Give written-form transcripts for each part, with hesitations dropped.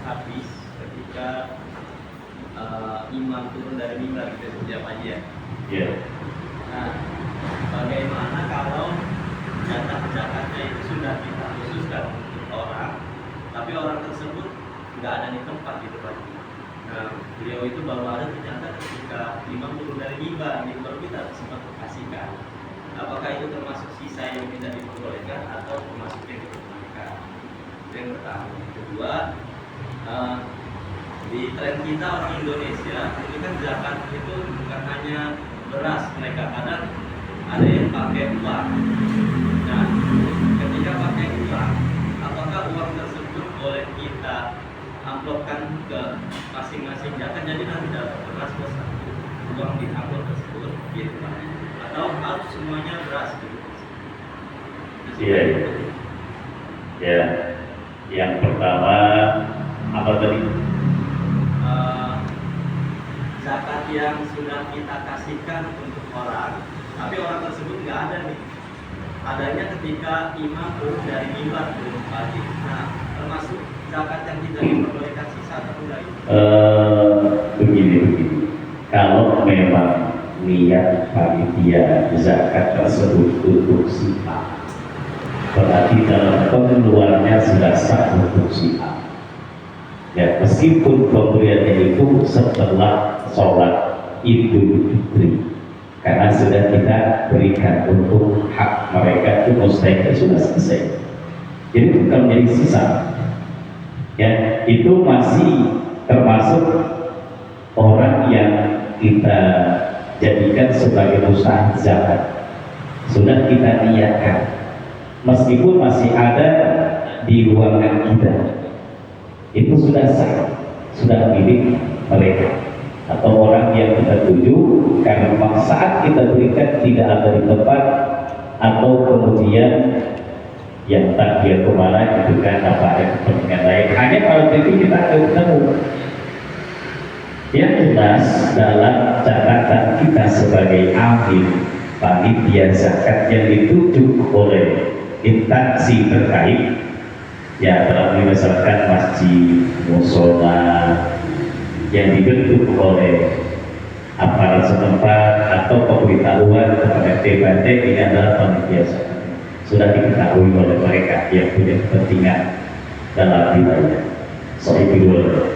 habis ketika imam turun dari mimbar gitu setiap aja ya. Iya. Nah, bagaimana kalau jatah zakatnya itu sudah kita khususkan untuk orang, tapi orang tersebut nggak ada di tempat gitu Pak? Nah, beliau itu baru ada ternyata ketika imam turun dari mimbar, baru kita sempat kasihkan. Apakah itu termasuk sisa yang tidak diperbolehkan atau termasuk yang diperbolehkan? Itu yang pertama. Yang kedua, di tren kita orang Indonesia ini kan zakat itu bukan hanya beras, mereka kadang ada yang pakai uang. Nah, ketika pakai uang, apakah uang tersebut boleh kita amplopkan ke masing-masing zakat, jadi nanti dapat beras plus uang di amplop tersebut gitu Pak? Atau harus semuanya beras gitu? Iya. Ya, yang pertama apa tadi? Zakat yang sudah kita kasihkan untuk orang, tapi orang tersebut nggak ada nih. Adanya ketika imam turun dari mimbar turun pagi. Nah, termasuk zakat yang tidak diperbolehkan sisa atau enggak itu? Begini. Kalau memang niat panitia zakat tersebut untuk si A, berarti dalam pengeluarannya sudah sah untuk si A. Ya, meskipun pemberiannya itu setelah sholat Idul Fitri, karena sudah kita berikan untuk hak mereka itu mustahil sudah selesai, jadi bukan menjadi sisa. Ya, itu masih termasuk orang yang kita jadikan sebagai mustahil zakat, sudah kita niatkan, meskipun masih ada di ruangan kita, itu sudah sah, sudah milik mereka atau orang yang kita tuju, karena memang saat kita berikan tidak ada di tempat, atau kemudian yang tak dia kemana itu kan apa ada kepentingan lain, hanya kalau itu kita ketemu. Yang jelas dalam catatan kita sebagai amil panitia zakat yang dituju oleh instansi terkait, ya dalam misalkan masjid, musola yang dibentuk oleh aparat setempat atau pemberitahuan kepada TBT, ini adalah panitia zakat, sudah diketahui oleh mereka yang punya kepentingan dalam wilayah Sohibul.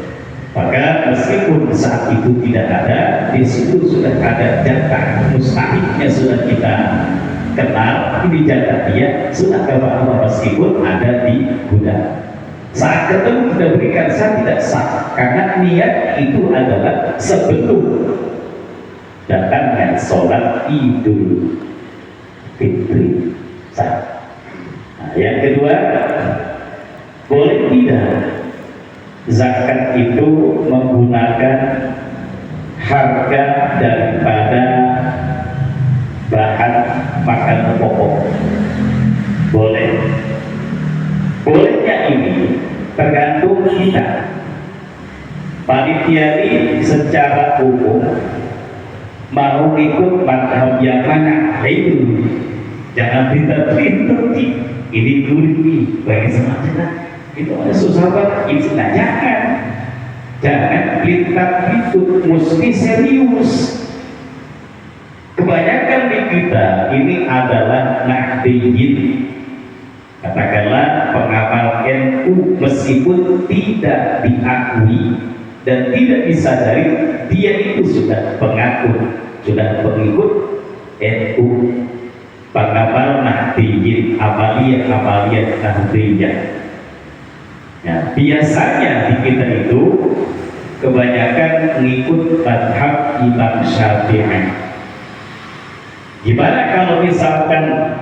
Maka meskipun saat itu tidak ada, di situ sudah ada jatah mustahiknya sudah kita kenal, ini jatah dia sudah apa meskipun ada di gudang. Saat ketemu kita berikan sah tidak sah, karena niat itu adalah sebelum datangnya sholat Idul Fitri. Nah, yang kedua, boleh tidak zakat itu menggunakan harga daripada bahan makanan pokok? Boleh. Bolehnya ini tergantung kita. Panitia ini secara umum mau ikut madhab yang mana? Itu jangan pintar-pintar ini dulu bagi semacam itu ada susah banget. Ini jangan pintar-pintar, mesti serius. Kebanyakan di kita ini adalah nahdiyin, katakanlah pengamal NU, meskipun tidak diakui dan tidak disadari dia itu sudah pengaku, sudah pengikut NU, pengamal nahdiyin, amaliyah nahdiyah. Ya, biasanya di kita itu kebanyakan mengikut madhab Imam Syafi'i. Gimana kalau misalkan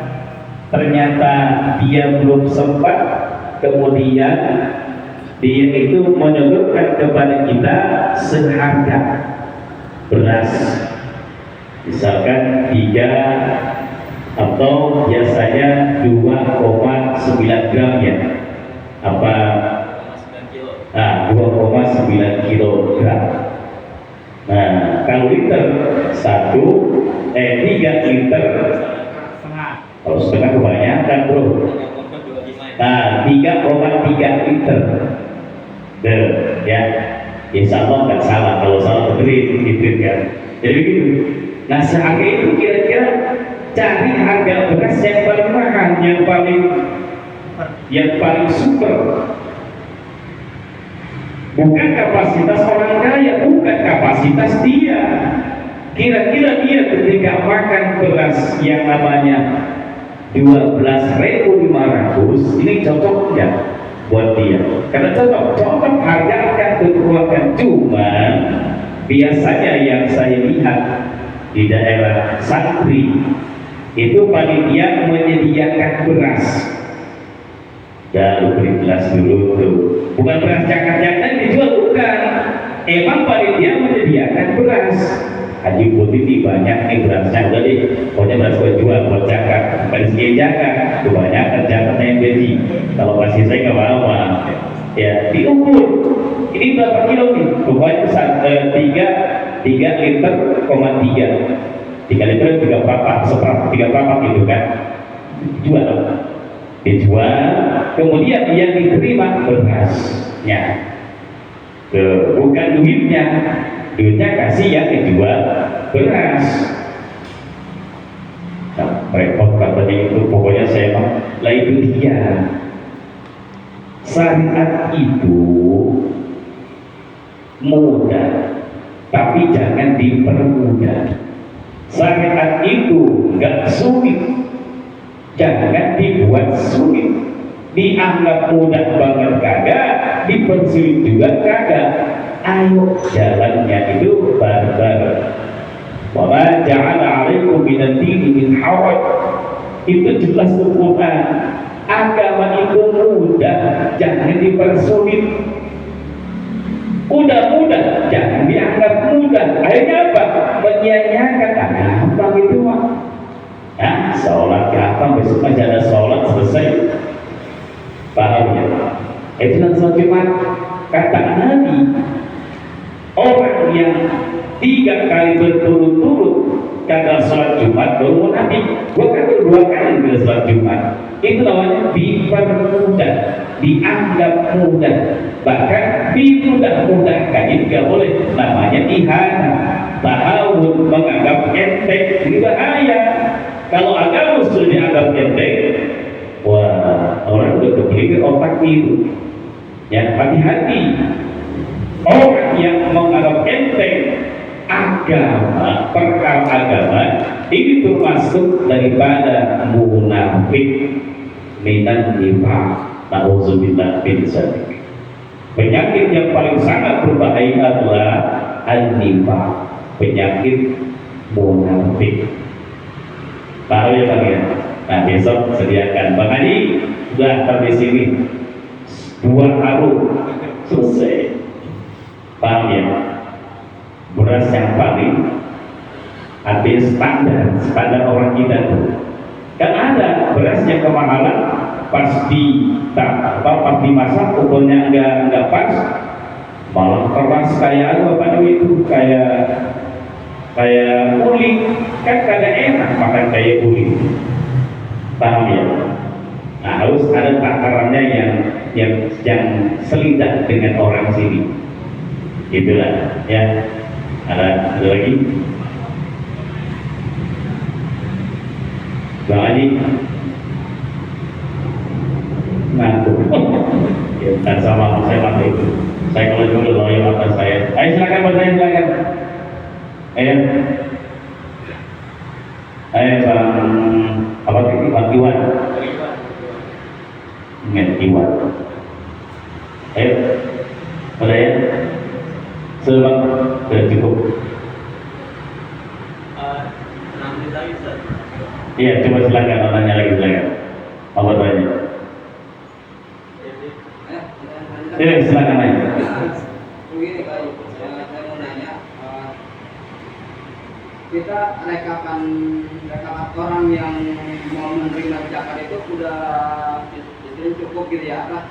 ternyata dia belum sempat, kemudian dia itu menyodorkan kepada kita seharga beras, misalkan 3 atau biasanya 2,9 gram ya, apa 2,9 kilogram. Nah, kalau liter 3 liter kalau setengah kebanyakan bro. Nah, 3,3 liter Ya, insya Allah nggak salah, kalau salah beri gitu kan. Jadi begitu. Nah seharga itu kira-kira cari harga beras yang paling mahal, yang paling super. Bukan kapasitas orang kaya, bukan kapasitas dia. Kira-kira dia ketika makan beras yang namanya 12.500, ini cocok nggak buat dia? Karena cocok harga akan keluarkan. Cuma biasanya yang saya lihat di daerah Santri itu panitia menyediakan beras. Dan beri beras dulu tuh, bukan beras Jakarta dijual, bukan. Emang panitia menyediakan beras. Haji Putih banyak nih berasnya, udah deh, pokoknya beras gue jual buat Jakarta, bukan sekian Jakarta, kebanyakan Jakarta yang beli. Kalau masih saya nggak mau, ya diukur. Ini berapa kilo nih? Pokoknya 3 liter, 3 liter 3 perapat, seperempat 3 perapat gitu kan, dijual, kemudian yang diterima berasnya, bukan duitnya kasih yang dijual beras. Nah, repot katanya itu, pokoknya saya mah lah itu dia. Syariat itu mudah, tapi jangan dipermudah. Syariat itu nggak sulit, jangan dibuat sulit. Dianggap mudah banget kagak, dipersulit juga kagak. Ayo jalannya itu barbar. Wa ma ja'ala 'alaikum minad dini min haraj. Itu jelas Al-Qur'an. Agama itu mudah, jangan dipersulit. Udah, jangan dianggap mudah. Akhirnya apa? Menyia-nyiakan apa gitu mah. Ya, sholat apa besok aja ada sholat selesai. Paham ya? Itu nanti sholat Jumat. Kata Nabi, orang yang 3 kali berturut-turut kagak sholat Jumat baru Nabi, gua kan 2 kali ke sholat Jumat. Itu namanya dipermudah, dianggap mudah, bahkan dimudah-mudahkan. Ini nggak boleh, namanya ihana, tahawun, menganggap enteng. Ini bahaya. Kalau agama sudah dianggap enteng, wah, orang udah kebeli otak itu. Ya, hati-hati. Orang yang menganggap enteng agama, perkara agama, ini termasuk daripada munafik, minan nifaq. Nauzubillah min dzalik. Penyakit yang paling sangat berbahaya adalah an-nifaq, penyakit munafik. Tahu ya Bang ya? Nah besok sediakan Bang Haji sudah di sini 2 karung selesai. Paham ya? Beras yang paling ada standar orang kita tuh. Kan ada beras yang kemahalan pas dimasak ukurnya enggak pas, malah keras kayak apa itu kayak kulit, kan kagak enak makan kayak kulit. Paham ya? Nah, harus ada takarannya yang selidak dengan orang sini. Itulah ya. Ada lagi? Bang Haji ngantuk. Ya, dan sama saya mati itu. Saya kalau dulu loyo mata saya. Ayo silakan bertanya, silakan. Ayo Bang, apa itu Bang Iwan? Iwan. Ayo, bertanya. Sudah cukup. 6 menit lagi Ustaz. Iya, coba silakan tanya lagi, silakan. Apa tanya? Iya, silakan aja. Begini Pak, saya mau nanya, kita rekapan orang yang mau menerima zakat itu udah cukup gitu ya, apa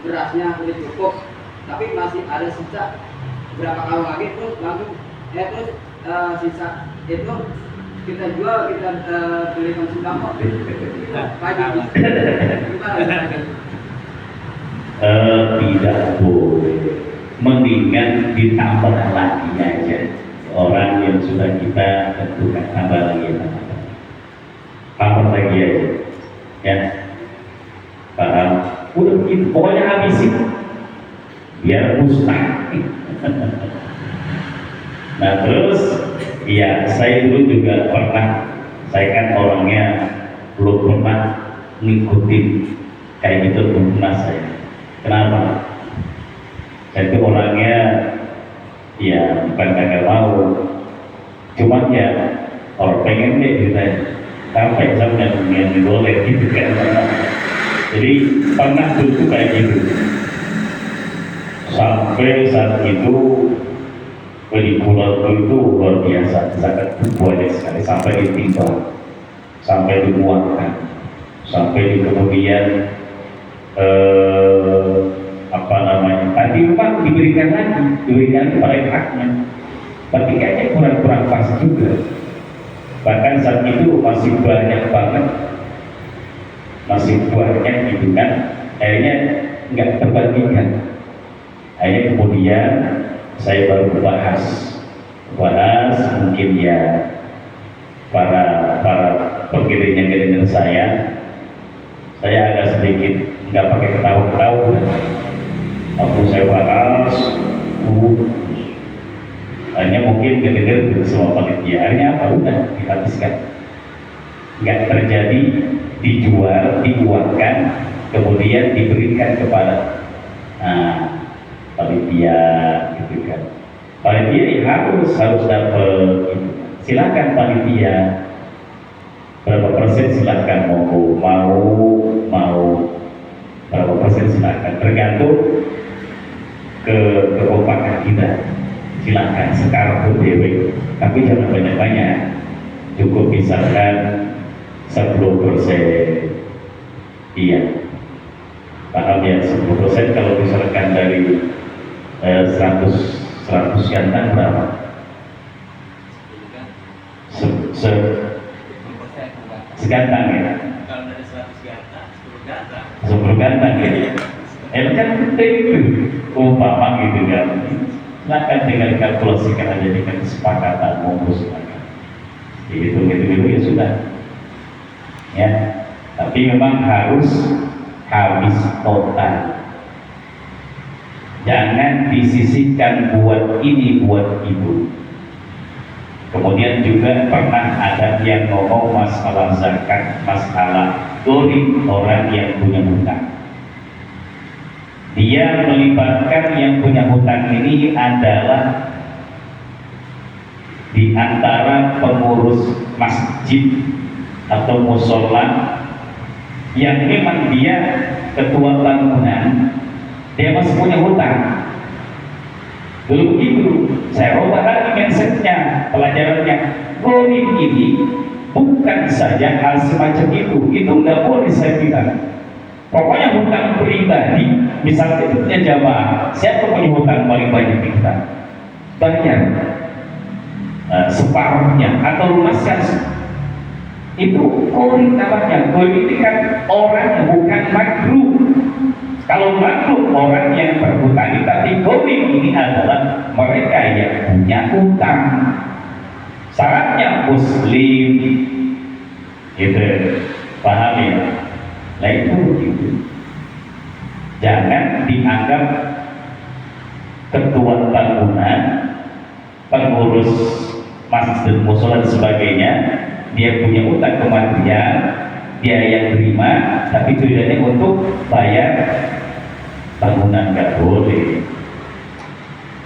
berasnya udah cukup, tapi masih ada sisa berapa kali lagi terus langsung terus sisa itu kita jual, kita belikan sembako. Pagi gimana? Tidak boleh, mendingan ditambah lagi aja. Orang yang sudah kita tentukan tambah lagi, tambah lagi aja, ya. Paham? Udah begitu, pokoknya habisin biar musnah. Nah terus, ya saya dulu juga pernah, saya kan orangnya belum pernah ngikutin kayak gitu, belum pernah saya. Kenapa? Saya itu orangnya ya bukan kagak mau, cuman ya orang pengen deh gitu, sampai sampai yang boleh gitu kan. Jadi pernah dulu kayak gitu, sampai saat itu pelikulanku itu luar biasa, sangat banyak sekali, sampai ditinggal, sampai dimuatkan, sampai di kemudian apa namanya, tadi memang diberikan kepada haknya, tapi kayaknya kurang pas juga. Bahkan saat itu masih banyak banget, gitu kan, akhirnya nggak terbagikan. Akhirnya kemudian saya baru bahas mungkin ya para pengiring saya agak sedikit nggak pakai ketawa-ketawa. Waktu saya bahas, hanya mungkin kedengar semua panitia, akhirnya apa, udah dihabiskan, nggak terjadi, dibuatkan, kemudian diberikan kepada panitia, gitu kan. Panitia ya harus dapat. Silakan panitia, berapa persen silakan, mau berapa persen silakan, tergantung kekompakan kita. Silakan sekarang dewe, tapi jangan banyak-banyak, cukup misalkan 10%. Iya, paham ya, 10%. Kalau misalkan dari 100 gantang berapa? Segantang ya? Kalau dari 100 gantang, 10 gantang. 10 gantang ya? Kan penting itu, umpama gitu kan. Silakan dengan kalkulasikan aja dengan kesepakatan, monggo silakan. Gitu ya sudah. Ya, tapi memang harus habis total. Jangan disisihkan buat ini, buat itu. Kemudian juga pernah ada yang ngomong masalah zakat, masalah dolim orang yang punya hutang. Dia melibatkan yang punya hutang ini adalah di antara pengurus masjid atau musola yang memang dia ketua bangunan, dia masih punya hutang. Dulu begitu, saya ubah lagi mindsetnya, pelajarannya. Dolim ini bukan saja hal semacam itu nggak boleh saya bilang. Pokoknya hutang pribadi, misalnya itu punya jamaah, siapa punya hutang paling banyak di kita? Bayar separuhnya atau lunaskan. Itu korin namanya. Korin ini kan orang bukan makruh. Kalau makhluk orang yang berhutang, tapi korin ini adalah mereka yang punya hutang. Syaratnya muslim, gitu, paham ya? Nah itu begitu. Jangan dianggap ketua bangunan, pengurus masjid, musola dan sebagainya, dia punya hutang kematian, dia yang terima, tapi tujuannya untuk bayar bangunan. Nggak boleh,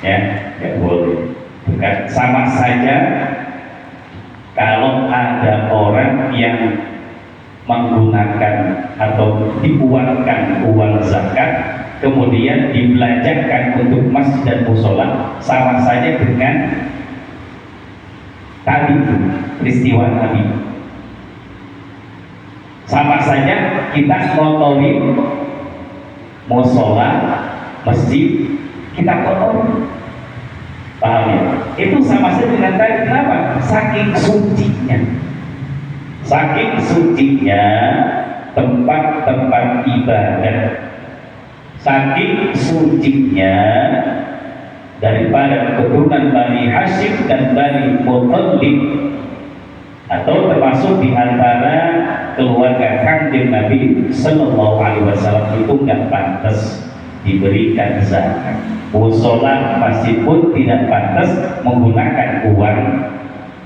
ya, nggak boleh. Bukan, sama saja kalau ada orang yang menggunakan atau dibuatkan uang zakat kemudian dibelanjakan untuk masjid dan musola, sama saja dengan tadi peristiwa tadi. Sama saja kita kotori musola, masjid, kita kotori. Paham ya? Itu sama saja dengan tadi. Kenapa? Saking sucinya. Saking sucinya tempat-tempat ibadah saking sucinya daripada keturunan Bani Hashim dan Bani Muttalib, atau termasuk di antara keluarga Kanjeng Nabi Sallallahu Alaihi Wasallam itu nggak pantas diberikan zakat. Musola meskipun tidak pantas menggunakan uang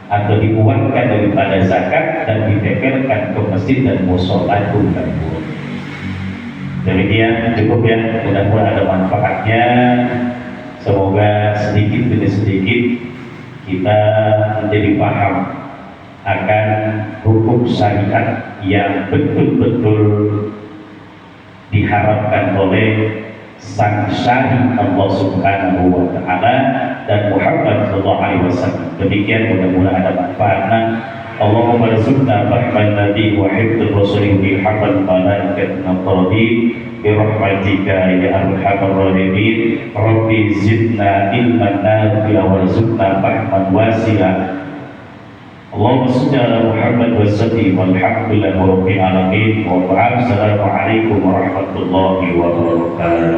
atau diuangkan daripada zakat dan ditekelkan ke masjid dan musola itu nggak boleh. Demikian cukup ya, mudah-mudahan ada manfaatnya. Semoga sedikit demi sedikit kita menjadi paham akan hukum syariat yang betul-betul diharapkan oleh sang syari Allah Subhanahu wa Ta'ala dan Muhammad sallallahu alaihi wasallam. Demikian mudah-mudahan ada manfaatnya. Allahumma rizqna fahman nabi wa hifdz rasulih bi haqqan malaikatina qarabin bi rahmatika ya arhamar rahimin. Rabbi zidna ilman nafi'a warzuqna fahman wasi'a. Allahumma shalli ala Muhammad wa sallim walhamdulillahi rabbil alamin. Wa assalamu alaikum warahmatullahi wabarakatuh.